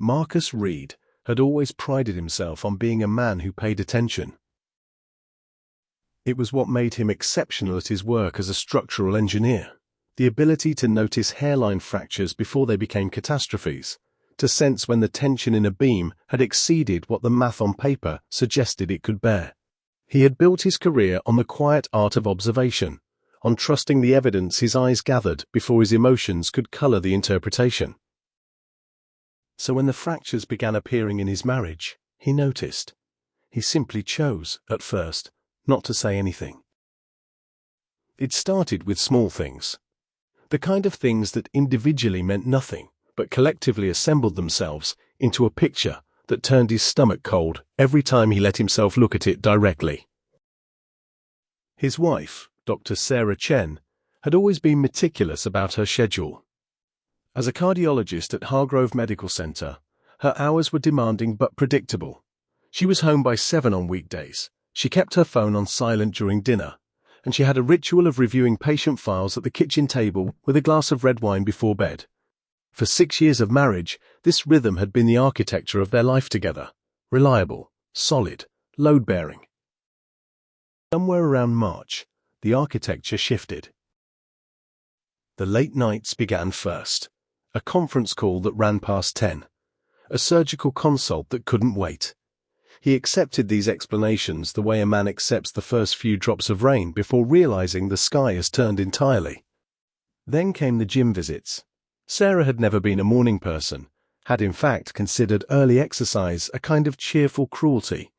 Marcus Reed had always prided himself on being a man who paid attention. It was what made him exceptional at his work as a structural engineer. The ability to notice hairline fractures before they became catastrophes, to sense when the tension in a beam had exceeded what the math on paper suggested it could bear. He had built his career on the quiet art of observation, on trusting the evidence his eyes gathered before his emotions could color the interpretation. So when the fractures began appearing in his marriage, he noticed. He simply chose, at first, not to say anything. It started with small things. The kind of things that individually meant nothing, but collectively assembled themselves into a picture that turned his stomach cold every time he let himself look at it directly. His wife, Dr. Sarah Chen, had always been meticulous about her schedule. As a cardiologist at Hargrove Medical Center, her hours were demanding but predictable. She was home by 7 on weekdays. She kept her phone on silent during dinner, and she had a ritual of reviewing patient files at the kitchen table with a glass of red wine before bed. For 6 years of marriage, this rhythm had been the architecture of their life together. Reliable, solid, load-bearing. Somewhere around March, the architecture shifted. The late nights began first. A conference call that ran past 10. A surgical consult that couldn't wait. He accepted these explanations the way a man accepts the first few drops of rain before realizing the sky has turned entirely. Then came the gym visits. Sarah had never been a morning person, had in fact considered early exercise a kind of cheerful cruelty.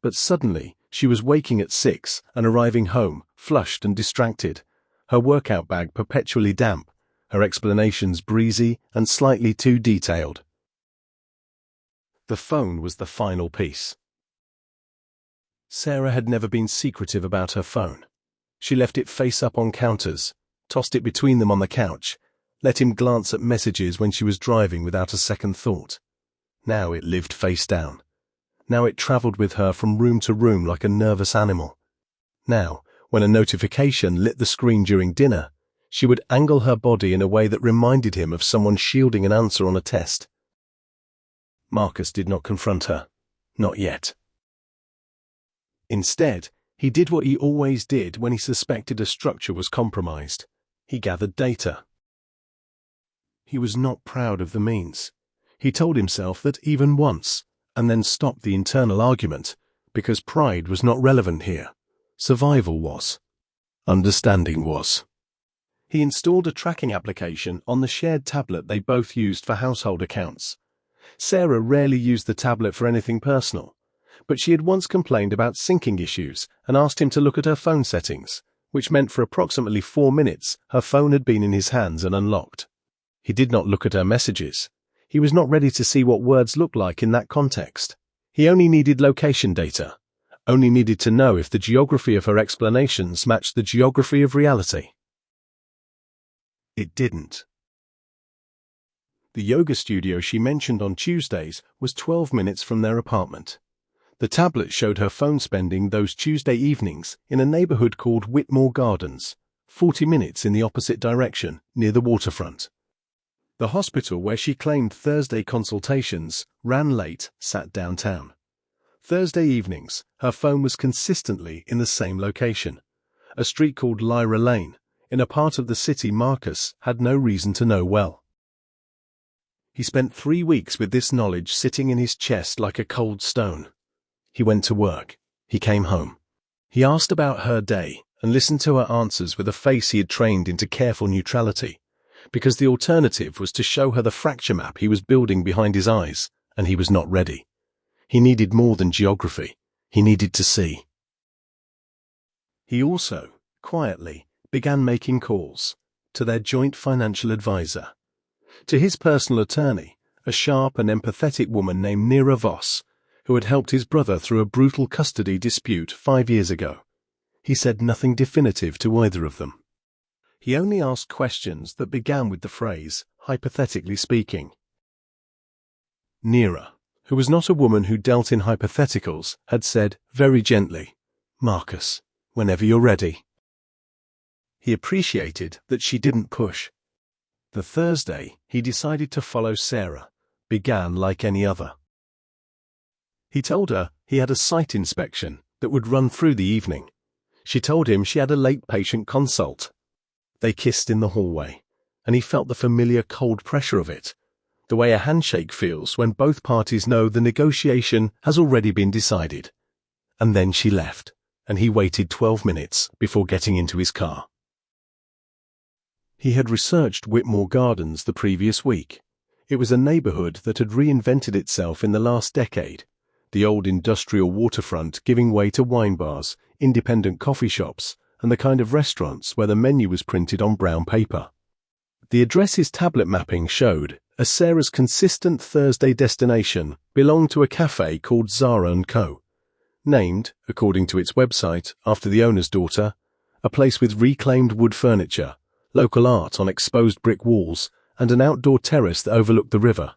But suddenly, she was waking at 6 and arriving home, flushed and distracted, her workout bag perpetually damp, her explanations breezy and slightly too detailed. The phone was the final piece. Sarah had never been secretive about her phone. She left it face up on counters, tossed it between them on the couch, let him glance at messages when she was driving without a second thought. Now it lived face down. Now it traveled with her from room to room like a nervous animal. Now, when a notification lit the screen during dinner, she would angle her body in a way that reminded him of someone shielding an answer on a test. Marcus did not confront her. Not yet. Instead, he did what he always did when he suspected a structure was compromised. He gathered data. He was not proud of the means. He told himself that even once, and then stopped the internal argument, because pride was not relevant here. Survival was. Understanding was. He installed a tracking application on the shared tablet they both used for household accounts. Sarah rarely used the tablet for anything personal, but she had once complained about syncing issues and asked him to look at her phone settings, which meant for approximately 4 minutes her phone had been in his hands and unlocked. He did not look at her messages. He was not ready to see what words looked like in that context. He only needed location data, only needed to know if the geography of her explanations matched the geography of reality. It didn't. The yoga studio she mentioned on Tuesdays was 12 minutes from their apartment. The tablet showed her phone spending those Tuesday evenings in a neighborhood called Whitmore Gardens, 40 minutes in the opposite direction, near the waterfront. The hospital where she claimed Thursday consultations ran late, sat downtown. Thursday evenings, her phone was consistently in the same location, a street called Lyra Lane, in a part of the city Marcus had no reason to know well. He spent 3 weeks with this knowledge sitting in his chest like a cold stone. He went to work. He came home. He asked about her day and listened to her answers with a face he had trained into careful neutrality, because the alternative was to show her the fracture map he was building behind his eyes, and he was not ready. He needed more than geography. He needed to see. He also, quietly, began making calls to their joint financial advisor, to his personal attorney, a sharp and empathetic woman named Neera Voss, who had helped his brother through a brutal custody dispute 5 years ago. He said nothing definitive to either of them. He only asked questions that began with the phrase, hypothetically speaking. Neera, who was not a woman who dealt in hypotheticals, had said, very gently, Marcus, whenever you're ready. He appreciated that she didn't push. The Thursday, he decided to follow Sarah, began like any other. He told her he had a site inspection that would run through the evening. She told him she had a late patient consult. They kissed in the hallway, and he felt the familiar cold pressure of it, the way a handshake feels when both parties know the negotiation has already been decided. And then she left, and he waited 12 minutes before getting into his car. He had researched Whitmore Gardens the previous week. It was a neighborhood that had reinvented itself in the last decade, the old industrial waterfront giving way to wine bars, independent coffee shops, and the kind of restaurants where the menu was printed on brown paper. The address's tablet mapping showed as Sarah's consistent Thursday destination belonged to a cafe called Zara & Co., named, according to its website, after the owner's daughter, a place with reclaimed wood furniture, local art on exposed brick walls, and an outdoor terrace that overlooked the river.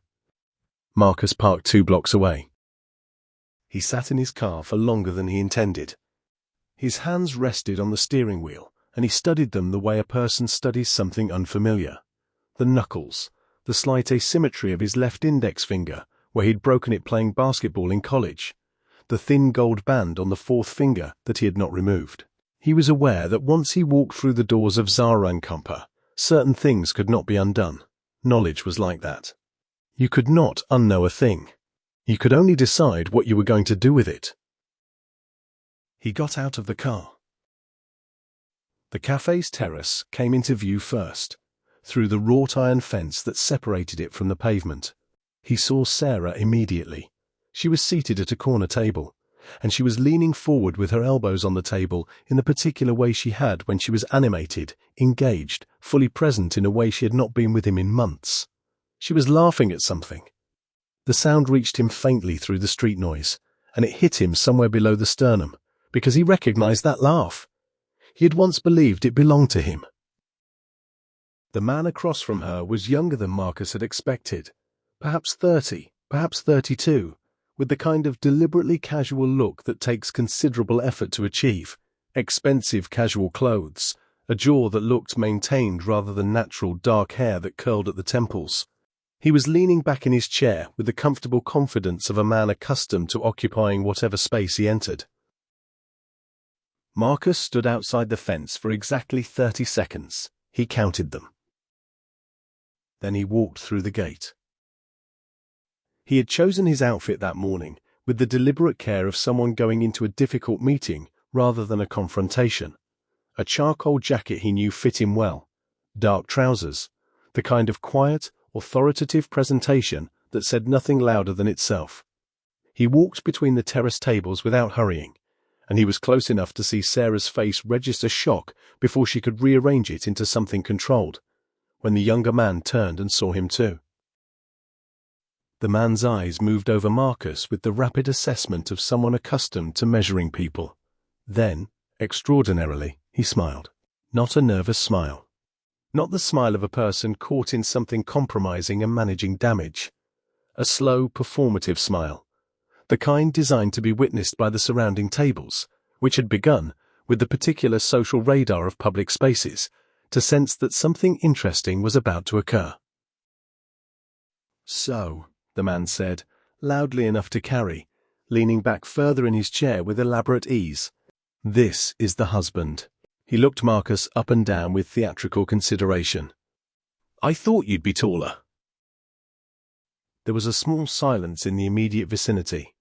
Marcus parked 2 blocks away. He sat in his car for longer than he intended. His hands rested on the steering wheel, and he studied them the way a person studies something unfamiliar. The knuckles, the slight asymmetry of his left index finger, where he'd broken it playing basketball in college, the thin gold band on the 4th finger that he had not removed. He was aware that once he walked through the doors of Zara & Co., certain things could not be undone. Knowledge was like that. You could not unknow a thing. You could only decide what you were going to do with it. He got out of the car. The cafe's terrace came into view first, through the wrought iron fence that separated it from the pavement. He saw Sarah immediately. She was seated at a corner table, and she was leaning forward with her elbows on the table in the particular way she had when she was animated, engaged, fully present in a way she had not been with him in months. She was laughing at something. The sound reached him faintly through the street noise, and it hit him somewhere below the sternum, because he recognized that laugh. He had once believed it belonged to him. The man across from her was younger than Marcus had expected, perhaps 30, perhaps 32, with the kind of deliberately casual look that takes considerable effort to achieve, expensive casual clothes, a jaw that looked maintained rather than natural dark hair that curled at the temples. He was leaning back in his chair with the comfortable confidence of a man accustomed to occupying whatever space he entered. Marcus stood outside the fence for exactly 30 seconds. He counted them. Then he walked through the gate. He had chosen his outfit that morning with the deliberate care of someone going into a difficult meeting rather than a confrontation. A charcoal jacket he knew fit him well, dark trousers, the kind of quiet, authoritative presentation that said nothing louder than itself. He walked between the terrace tables without hurrying, and he was close enough to see Sarah's face register shock before she could rearrange it into something controlled, when the younger man turned and saw him too. The man's eyes moved over Marcus with the rapid assessment of someone accustomed to measuring people. Then, extraordinarily, he smiled. Not a nervous smile. Not the smile of a person caught in something compromising and managing damage. A slow, performative smile. The kind designed to be witnessed by the surrounding tables, which had begun, with the particular social radar of public spaces, to sense that something interesting was about to occur. "So," the man said, loudly enough to carry, leaning back further in his chair with elaborate ease. "This is the husband." He looked Marcus up and down with theatrical consideration. "I thought you'd be taller." There was a small silence in the immediate vicinity.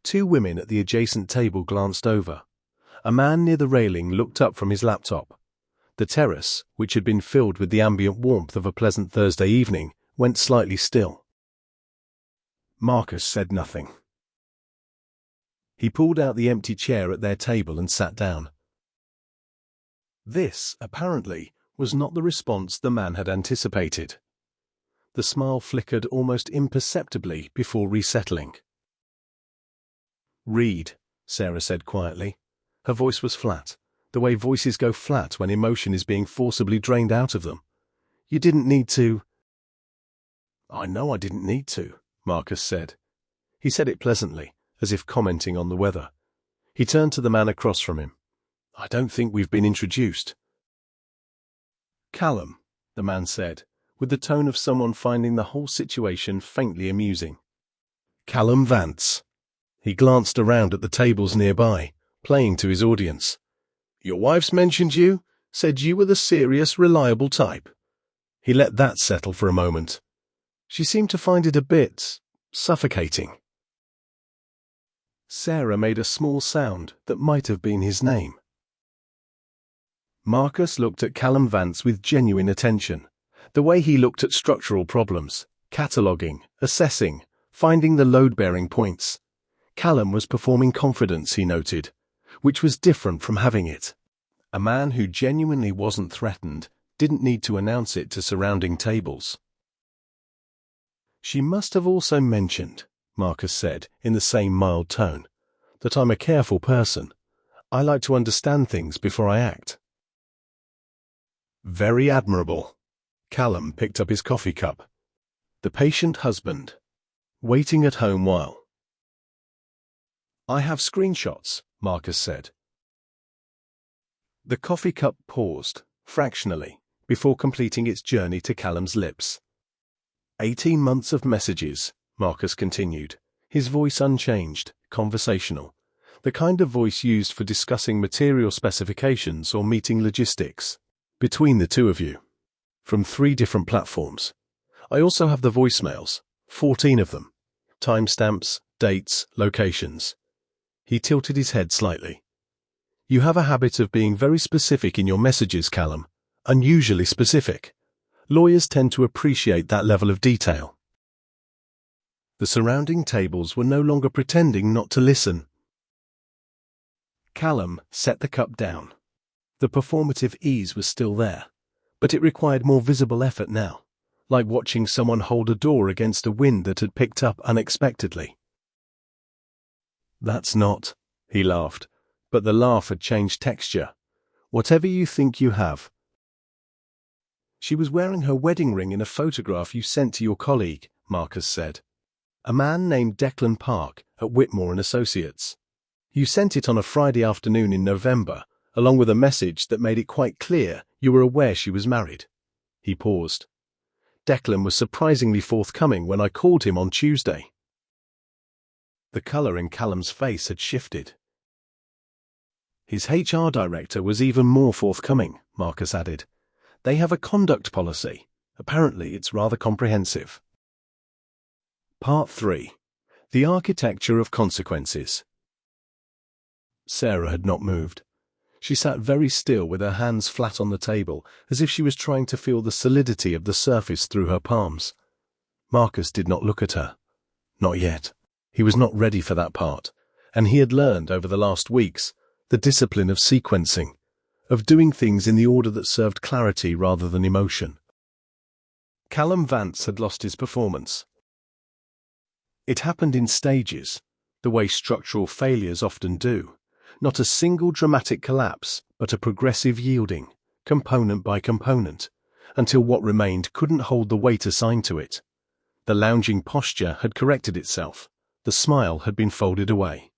2 women at the adjacent table glanced over. A man near the railing looked up from his laptop. The terrace, which had been filled with the ambient warmth of a pleasant Thursday evening, went slightly still. Marcus said nothing. He pulled out the empty chair at their table and sat down. This, apparently, was not the response the man had anticipated. The smile flickered almost imperceptibly before resettling. "Read," Sarah said quietly. Her voice was flat, the way voices go flat when emotion is being forcibly drained out of them. "You didn't need to." "I know I didn't need to," Marcus said. He said it pleasantly, as if commenting on the weather. He turned to the man across from him. "I don't think we've been introduced." "Callum," the man said, with the tone of someone finding the whole situation faintly amusing. Callum Vance. He glanced around at the tables nearby, playing to his audience. Your wife's mentioned you, said you were the serious, reliable type. He let that settle for a moment. She seemed to find it a bit suffocating. Sarah made a small sound that might have been his name. Marcus looked at Callum Vance with genuine attention, the way he looked at structural problems, cataloguing, assessing, finding the load-bearing points. Callum was performing confidence, he noted, which was different from having it. A man who genuinely wasn't threatened didn't need to announce it to surrounding tables. She must have also mentioned, Marcus said in the same mild tone, that I'm a careful person. I like to understand things before I act. Very admirable. Callum picked up his coffee cup. The patient husband. Waiting at home while. I have screenshots, Marcus said. The coffee cup paused, fractionally, before completing its journey to Callum's lips. 18 months of messages, Marcus continued, his voice unchanged, conversational, the kind of voice used for discussing material specifications or meeting logistics, between the two of you, from 3 different platforms. I also have the voicemails, 14 of them, timestamps, dates, locations. He tilted his head slightly. You have a habit of being very specific in your messages, Callum, unusually specific. Lawyers tend to appreciate that level of detail. The surrounding tables were no longer pretending not to listen. Callum set the cup down. The performative ease was still there, but it required more visible effort now, like watching someone hold a door against a wind that had picked up unexpectedly. That's not, he laughed, but the laugh had changed texture. Whatever you think you have. She was wearing her wedding ring in a photograph you sent to your colleague, Marcus said. A man named Declan Park at Whitmore and Associates. You sent it on a Friday afternoon in November, along with a message that made it quite clear you were aware she was married. He paused. Declan was surprisingly forthcoming when I called him on Tuesday. The colour in Callum's face had shifted. His HR director was even more forthcoming, Marcus added. They have a conduct policy. Apparently it's rather comprehensive. Part 3. The Architecture of Consequences. Sarah had not moved. She sat very still with her hands flat on the table, as if she was trying to feel the solidity of the surface through her palms. Marcus did not look at her. Not yet. He was not ready for that part, and he had learned over the last weeks the discipline of sequencing, of doing things in the order that served clarity rather than emotion. Callum Vance had lost his performance. It happened in stages, the way structural failures often do, not a single dramatic collapse, but a progressive yielding, component by component, until what remained couldn't hold the weight assigned to it. The lounging posture had corrected itself, the smile had been folded away.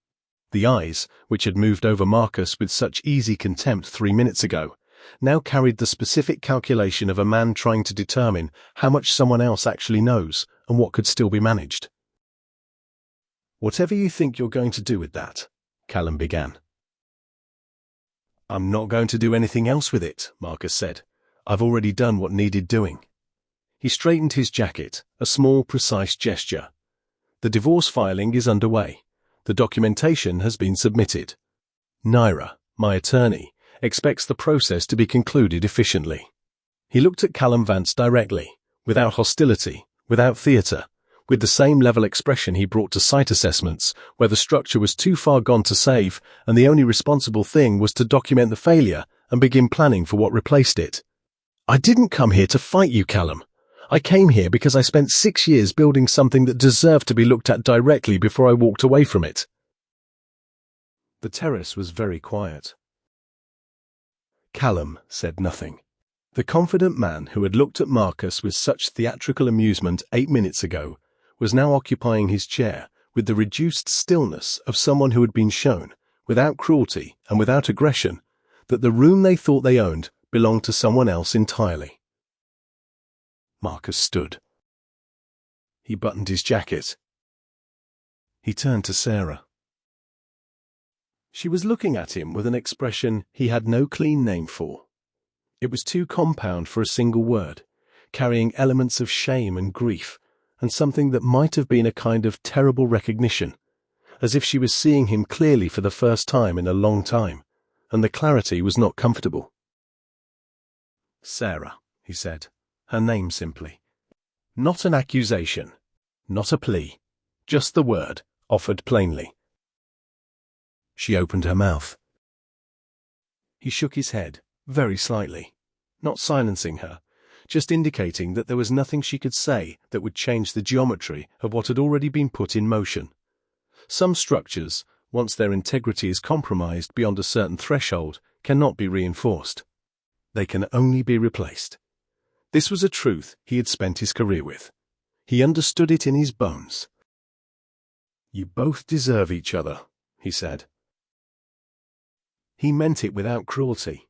The eyes, which had moved over Marcus with such easy contempt 3 minutes ago, now carried the specific calculation of a man trying to determine how much someone else actually knows and what could still be managed. Whatever you think you're going to do with that, Callum began. I'm not going to do anything else with it, Marcus said. I've already done what needed doing. He straightened his jacket, a small, precise gesture. The divorce filing is underway. The documentation has been submitted. Naira, my attorney, expects the process to be concluded efficiently. He looked at Callum Vance directly, without hostility, without theatre, with the same level expression he brought to site assessments, where the structure was too far gone to save, and the only responsible thing was to document the failure and begin planning for what replaced it. I didn't come here to fight you, Callum. I came here because I spent 6 years building something that deserved to be looked at directly before I walked away from it. The terrace was very quiet. Callum said nothing. The confident man who had looked at Marcus with such theatrical amusement 8 minutes ago was now occupying his chair with the reduced stillness of someone who had been shown, without cruelty and without aggression, that the room they thought they owned belonged to someone else entirely. Marcus stood. He buttoned his jacket. He turned to Sarah. She was looking at him with an expression he had no clean name for. It was too compound for a single word, carrying elements of shame and grief, and something that might have been a kind of terrible recognition, as if she was seeing him clearly for the first time in a long time, and the clarity was not comfortable. Sarah, he said, her name simply. Not an accusation, not a plea, just the word, offered plainly. She opened her mouth. He shook his head, very slightly, not silencing her, just indicating that there was nothing she could say that would change the geometry of what had already been put in motion. Some structures, once their integrity is compromised beyond a certain threshold, cannot be reinforced. They can only be replaced. This was a truth he had spent his career with. He understood it in his bones. "You both deserve each other," he said. He meant it without cruelty.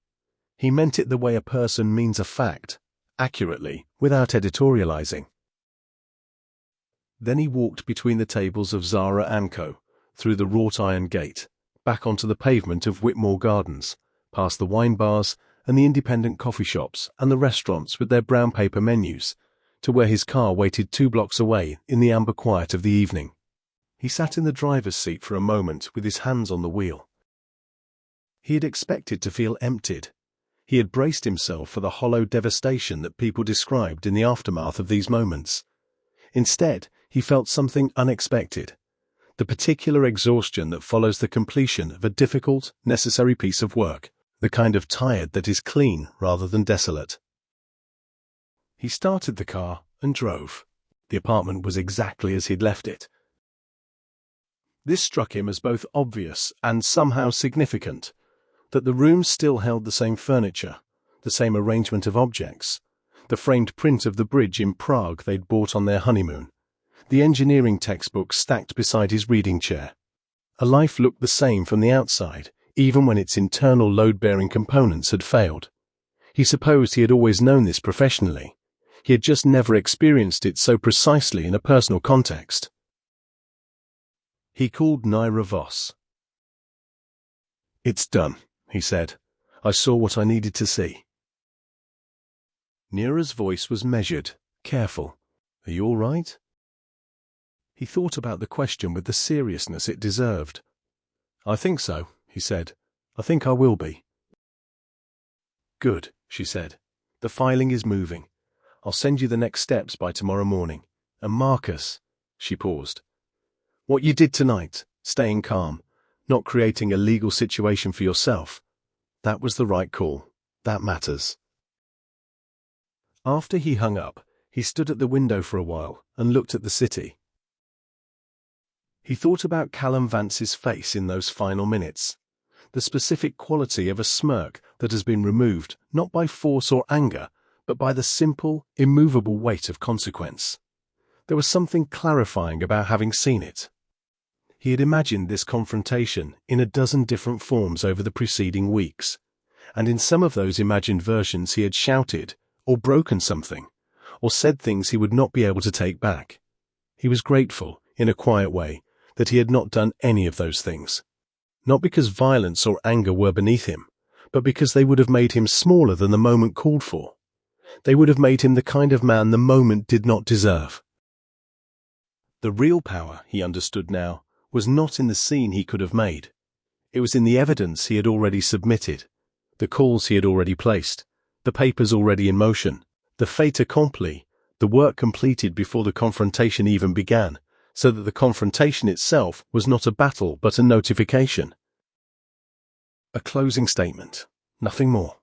He meant it the way a person means a fact, accurately, without editorializing. Then he walked between the tables of Zara and Co., through the wrought iron gate, back onto the pavement of Whitmore Gardens, past the wine bars and the independent coffee shops and the restaurants with their brown paper menus, to where his car waited 2 blocks away in the amber quiet of the evening. He sat in the driver's seat for a moment with his hands on the wheel. He had expected to feel emptied. He had braced himself for the hollow devastation that people described in the aftermath of these moments. Instead, he felt something unexpected, the particular exhaustion that follows the completion of a difficult, necessary piece of work, the kind of tired that is clean rather than desolate. He started the car and drove. The apartment was exactly as he'd left it. This struck him as both obvious and somehow significant, that the rooms still held the same furniture, the same arrangement of objects, the framed print of the bridge in Prague they'd bought on their honeymoon, the engineering textbook stacked beside his reading chair. A life looked the same from the outside, even when its internal load-bearing components had failed. He supposed he had always known this professionally. He had just never experienced it so precisely in a personal context. He called Naira Voss. "It's done," he said. "I saw what I needed to see." Naira's voice was measured, careful. "Are you all right?" He thought about the question with the seriousness it deserved. "I think so," he said. "I think I will be." "Good," she said. "The filing is moving. I'll send you the next steps by tomorrow morning. And Marcus," she paused, "what you did tonight, staying calm, not creating a legal situation for yourself, that was the right call. That matters." After he hung up, he stood at the window for a while and looked at the city. He thought about Callum Vance's face in those final minutes, the specific quality of a smirk that has been removed not by force or anger, but by the simple, immovable weight of consequence. There was something clarifying about having seen it. He had imagined this confrontation in a dozen different forms over the preceding weeks, and in some of those imagined versions he had shouted, or broken something, or said things he would not be able to take back. He was grateful, in a quiet way, that he had not done any of those things. Not because violence or anger were beneath him, but because they would have made him smaller than the moment called for. They would have made him the kind of man the moment did not deserve. The real power, he understood now, was not in the scene he could have made. It was in the evidence he had already submitted, the calls he had already placed, the papers already in motion, the fait accompli, the work completed before the confrontation even began, so that the confrontation itself was not a battle but a notification. A closing statement, nothing more.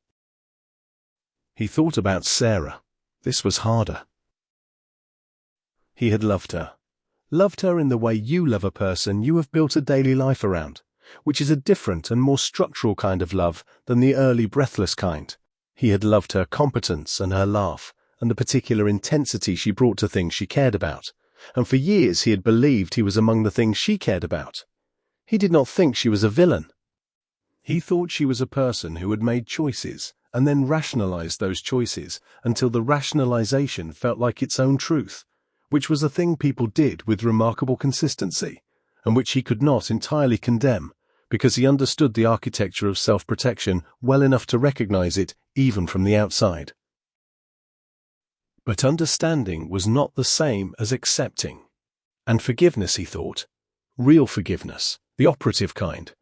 He thought about Sarah. This was harder. He had loved her in the way you love a person you have built a daily life around, which is a different and more structural kind of love than the early breathless kind. He had loved her competence and her laugh, and the particular intensity she brought to things she cared about, and for years he had believed he was among the things she cared about. He did not think she was a villain. He thought she was a person who had made choices and then rationalized those choices until the rationalization felt like its own truth, which was a thing people did with remarkable consistency, and which he could not entirely condemn, because he understood the architecture of self-protection well enough to recognize it even from the outside. But understanding was not the same as accepting. And forgiveness, he thought, real forgiveness, the operative kind,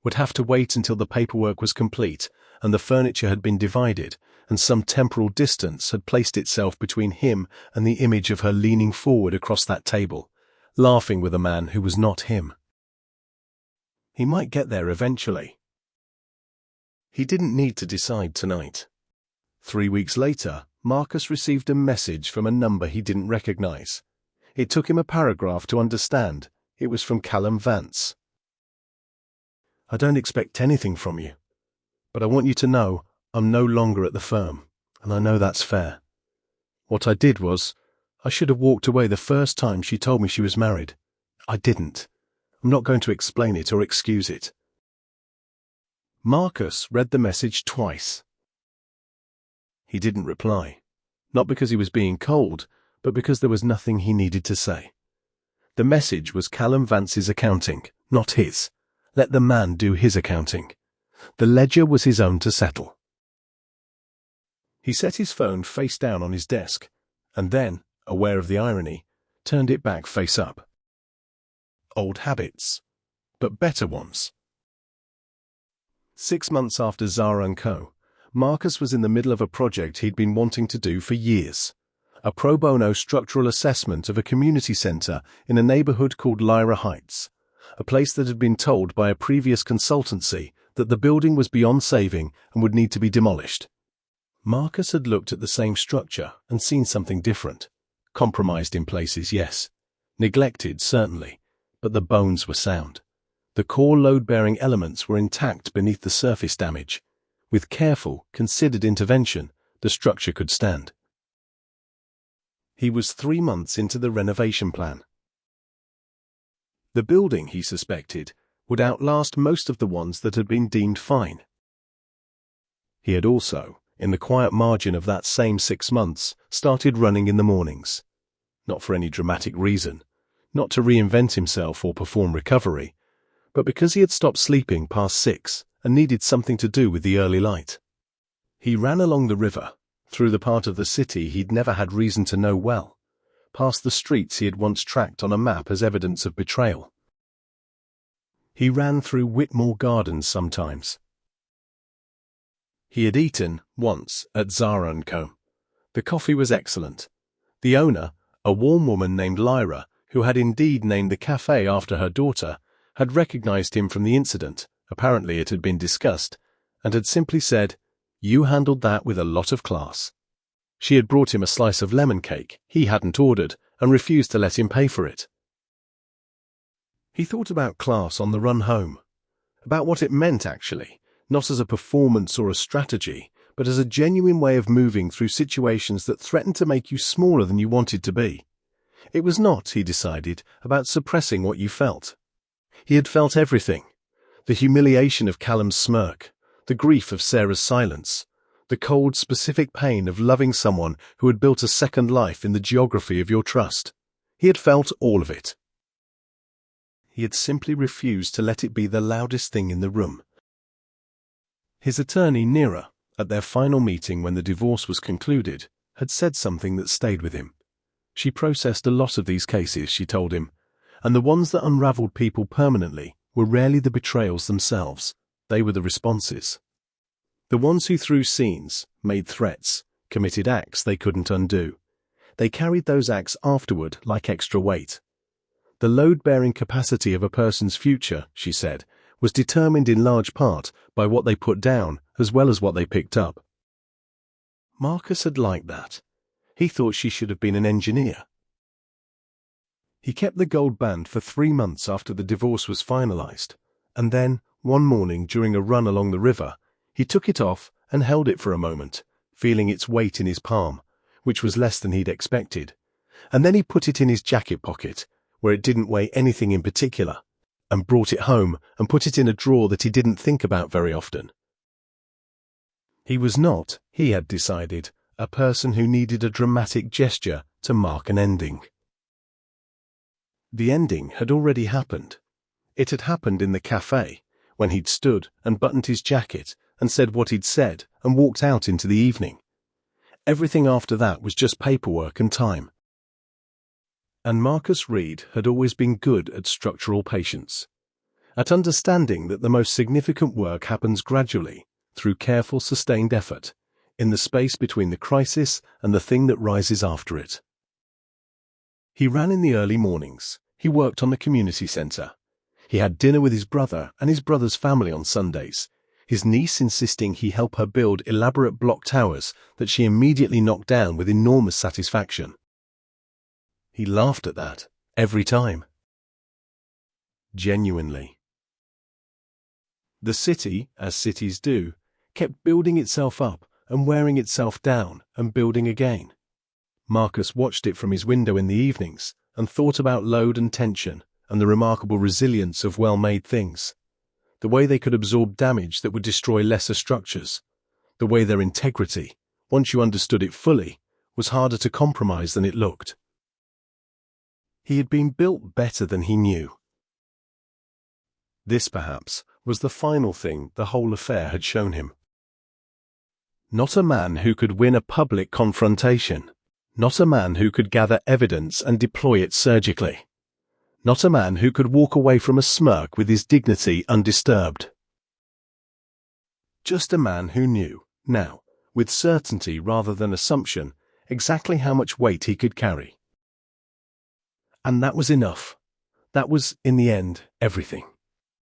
would have to wait until the paperwork was complete and the furniture had been divided and some temporal distance had placed itself between him and the image of her leaning forward across that table, laughing with a man who was not him. He might get there eventually. He didn't need to decide tonight. 3 weeks later, Marcus received a message from a number he didn't recognize. It took him a paragraph to understand. It was from Callum Vance. "I don't expect anything from you, but I want you to know I'm no longer at the firm, and I know that's fair. What I did was, I should have walked away the first time she told me she was married. I didn't. I'm not going to explain it or excuse it." Marcus read the message twice. He didn't reply, not because he was being cold, but because there was nothing he needed to say. The message was Callum Vance's accounting, not his. Let the man do his accounting. The ledger was his own to settle. He set his phone face down on his desk, and then, aware of the irony, turned it back face up. Old habits, but better ones. 6 months after Zara & Co., Marcus was in the middle of a project he'd been wanting to do for years. A pro bono structural assessment of a community centre in a neighbourhood called Lyra Heights, a place that had been told by a previous consultancy that the building was beyond saving and would need to be demolished. Marcus had looked at the same structure and seen something different. Compromised in places, yes. Neglected, certainly, but the bones were sound. The core load-bearing elements were intact beneath the surface damage. With careful, considered intervention, the structure could stand. He was 3 months into the renovation plan. The building, he suspected, would outlast most of the ones that had been deemed fine. He had also, in the quiet margin of that same 6 months, started running in the mornings. Not for any dramatic reason, not to reinvent himself or perform recovery, but because he had stopped sleeping past 6 and needed something to do with the early light. He ran along the river, through the part of the city he'd never had reason to know well, past the streets he had once tracked on a map as evidence of betrayal. He ran through Whitmore Gardens sometimes. He had eaten, once, at Zara & Co. The coffee was excellent. The owner, a warm woman named Lyra, who had indeed named the cafe after her daughter, had recognized him from the incident, apparently it had been discussed, and had simply said, "You handled that with a lot of class." She had brought him a slice of lemon cake he hadn't ordered and refused to let him pay for it. He thought about class on the run home, about what it meant actually, not as a performance or a strategy, but as a genuine way of moving through situations that threatened to make you smaller than you wanted to be. It was not, he decided, about suppressing what you felt. He had felt everything. The humiliation of Callum's smirk, the grief of Sarah's silence, the cold, specific pain of loving someone who had built a second life in the geography of your trust. He had felt all of it. He had simply refused to let it be the loudest thing in the room. His attorney, Neera, at their final meeting when the divorce was concluded, had said something that stayed with him. She processed a lot of these cases, she told him, and the ones that unraveled people permanently were rarely the betrayals themselves. They were the responses. The ones who threw scenes, made threats, committed acts they couldn't undo. They carried those acts afterward like extra weight. The load-bearing capacity of a person's future, she said, was determined in large part by what they put down as well as what they picked up. Marcus had liked that. He thought she should have been an engineer. He kept the gold band for 3 months after the divorce was finalized, and then, one morning during a run along the river, he took it off and held it for a moment, feeling its weight in his palm, which was less than he'd expected, and then he put it in his jacket pocket, where it didn't weigh anything in particular, and brought it home and put it in a drawer that he didn't think about very often. He was not, he had decided, a person who needed a dramatic gesture to mark an ending. The ending had already happened. It had happened in the cafe, when he'd stood and buttoned his jacket and said what he'd said and walked out into the evening. Everything after that was just paperwork and time. And Marcus Reed had always been good at structural patience, at understanding that the most significant work happens gradually, through careful, sustained effort, in the space between the crisis and the thing that rises after it. He ran in the early mornings. He worked on the community centre. He had dinner with his brother and his brother's family on Sundays, his niece insisting he help her build elaborate block towers that she immediately knocked down with enormous satisfaction. He laughed at that, every time. Genuinely. The city, as cities do, kept building itself up and wearing itself down and building again. Marcus watched it from his window in the evenings and thought about load and tension and the remarkable resilience of well-made things, the way they could absorb damage that would destroy lesser structures, the way their integrity, once you understood it fully, was harder to compromise than it looked. He had been built better than he knew. This, perhaps, was the final thing the whole affair had shown him. Not a man who could win a public confrontation. Not a man who could gather evidence and deploy it surgically. Not a man who could walk away from a smirk with his dignity undisturbed. Just a man who knew, now, with certainty rather than assumption, exactly how much weight he could carry. And that was enough. That was, in the end, everything.